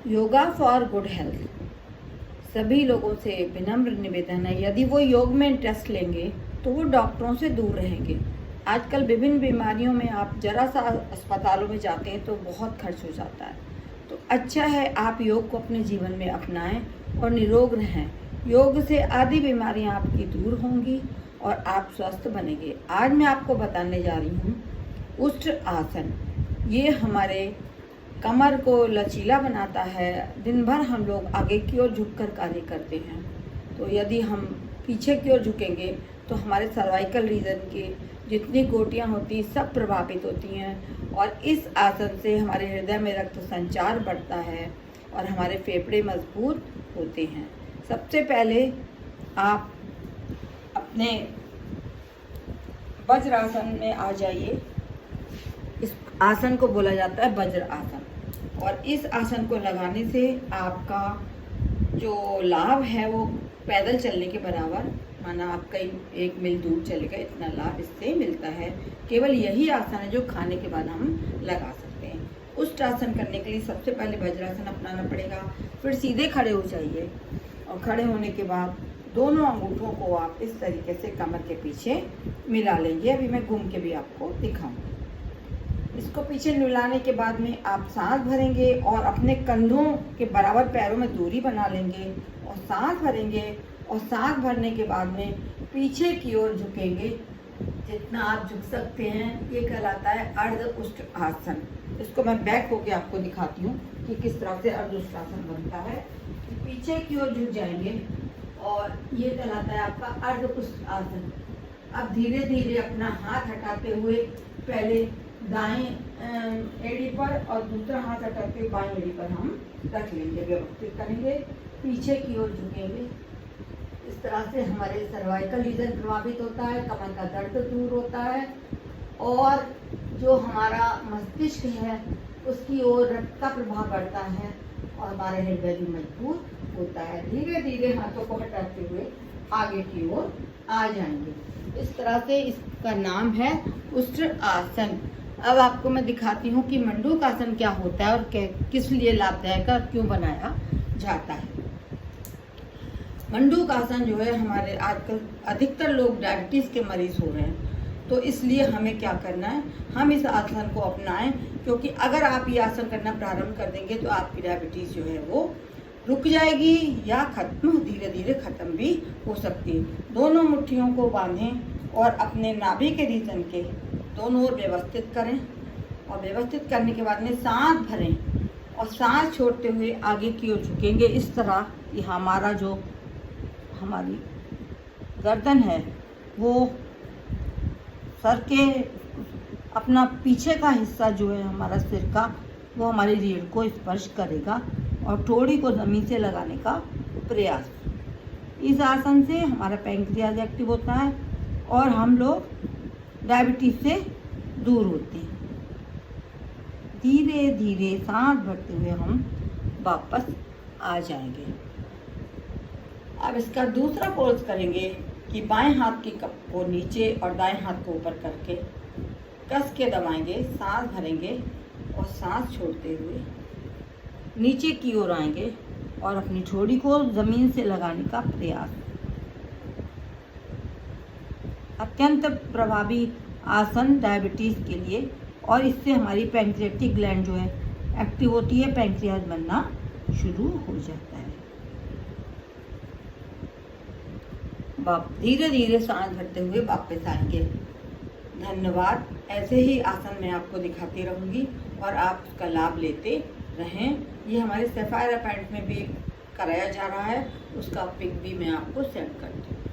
Yoga for good health. सभी लोगों से विनम्र निवेदन है, यदि वो योग में इंटरेस्ट लेंगे तो वो डॉक्टरों से दूर रहेंगे। आजकल विभिन्न बीमारियों में आप जरा सा अस्पतालों में जाते हैं तो बहुत खर्च हो जाता है। तो अच्छा है आप योग को अपने जीवन में अपनाएं और निरोग रहें। योग से आदि बीमारियां आपकी दूर होंगी और आप स्वस्थ बनेंगे। आज मैं आपको बताने जा रही हूँ उष्ट्र आसन। ये हमारे कमर को लचीला बनाता है। दिन भर हम लोग आगे की ओर झुककर कार्य करते हैं, तो यदि हम पीछे की ओर झुकेंगे तो हमारे सर्वाइकल रीजन की जितनी गोटियां होती सब प्रभावित होती हैं। और इस आसन से हमारे हृदय में रक्त संचार बढ़ता है और हमारे फेफड़े मजबूत होते हैं। सबसे पहले आप अपने वज्रासन में आ जाइए। इस आसन को बोला जाता है वज्र आसन, और इस आसन को लगाने से आपका जो लाभ है वो पैदल चलने के बराबर, माना आप कहीं 1 मील दूर चले गए, इतना लाभ इससे मिलता है। केवल यही आसन है जो खाने के बाद हम लगा सकते हैं। उस आसन करने के लिए सबसे पहले वज्रासन अपनाना पड़ेगा। फिर सीधे खड़े हो जाइए और खड़े होने के बाद दोनों अंगूठों को आप इस तरीके से कमर के पीछे मिला लेंगे। अभी मैं घूम के भी आपको दिखाऊंगी। इसको पीछे मिलाने के बाद में आप सांस भरेंगे और अपने कंधों के बराबर पैरों में दूरी बना लेंगे और सांस भरेंगे। और सांस भरने के बाद में पीछे की ओर झुकेंगे जितना आप झुक सकते हैं। ये कहलाता है अर्ध उष्ट्र आसन। इसको मैं बैक होके आपको दिखाती हूँ कि किस तरह से अर्ध उष्ट्र आसन बनता है। पीछे की ओर झुक जाएंगे और ये कहलाता है आपका अर्ध उष्ट्र आसन। अब धीरे धीरे अपना हाथ हटाते हुए पहले दाएं एड़ी पर और दूसरा हाथ हटा के बाएं एड़ी पर हम रख लेंगे, व्यवस्थित करेंगे। पीछे की ओर झुकेंगे। इस तरह से हमारे सर्वाइकल रीजन प्रभावित होता है, कमर का दर्द दूर होता है और जो हमारा मस्तिष्क है उसकी ओर रक्त का प्रभाव बढ़ता है और हमारे हृदय भी मजबूत होता है। धीरे धीरे हाथों को हटाते हुए आगे की ओर आ जाएंगे। इस तरह से इसका नाम है उष्ट्र आसन। अब आपको मैं दिखाती हूँ कि मंडूक आसन क्या होता है और किस लिए लाभदायक और क्यों बनाया जाता है। मंडूक आसन जो है, हमारे आजकल अधिकतर लोग डायबिटीज के मरीज हो रहे हैं, तो इसलिए हमें क्या करना है, हम इस आसन को अपनाएं। क्योंकि अगर आप ये आसन करना प्रारंभ कर देंगे तो आपकी डायबिटीज जो है वो रुक जाएगी या खत्म, धीरे धीरे खत्म भी हो सकती है। दोनों मुट्ठियों को बांधें और अपने नाभि के रीजन के दोनों ओर व्यवस्थित करें और व्यवस्थित करने के बाद में सांस भरें और सांस छोड़ते हुए आगे की ओर झुकेंगे इस तरह कि हमारी गर्दन है वो सर के अपना पीछे का हिस्सा जो है हमारा सिर का, वो हमारी रीढ़ को स्पर्श करेगा और ठोड़ी को जमीन से लगाने का प्रयास। इस आसन से हमारा पैंक्रियाज एक्टिव होता है और हम लोग डायबिटीज से दूर होते हैं। धीरे धीरे सांस भरते हुए हम वापस आ जाएंगे। अब इसका दूसरा पोज करेंगे कि बाएं हाथ की कप को नीचे और दाएं हाथ को ऊपर करके कस के दबाएंगे, सांस भरेंगे और सांस छोड़ते हुए नीचे की ओर आएंगे और अपनी ठोड़ी को जमीन से लगाने का प्रयास। अत्यंत प्रभावी आसन डायबिटीज के लिए, और इससे हमारी पैंक्रियाटिक ग्लैंड जो है एक्टिव होती है, पैंक्रियाज बनना शुरू हो जाता है। धीरे धीरे सांस भरते हुए वापस आएंगे। धन्यवाद। ऐसे ही आसन मैं आपको दिखाती रहूंगी और आप उसका लाभ लेते रहें। ये हमारे सफायर पॉइंट में भी कराया जा रहा है, उसका पिक भी मैं आपको सेंड करती हूँ।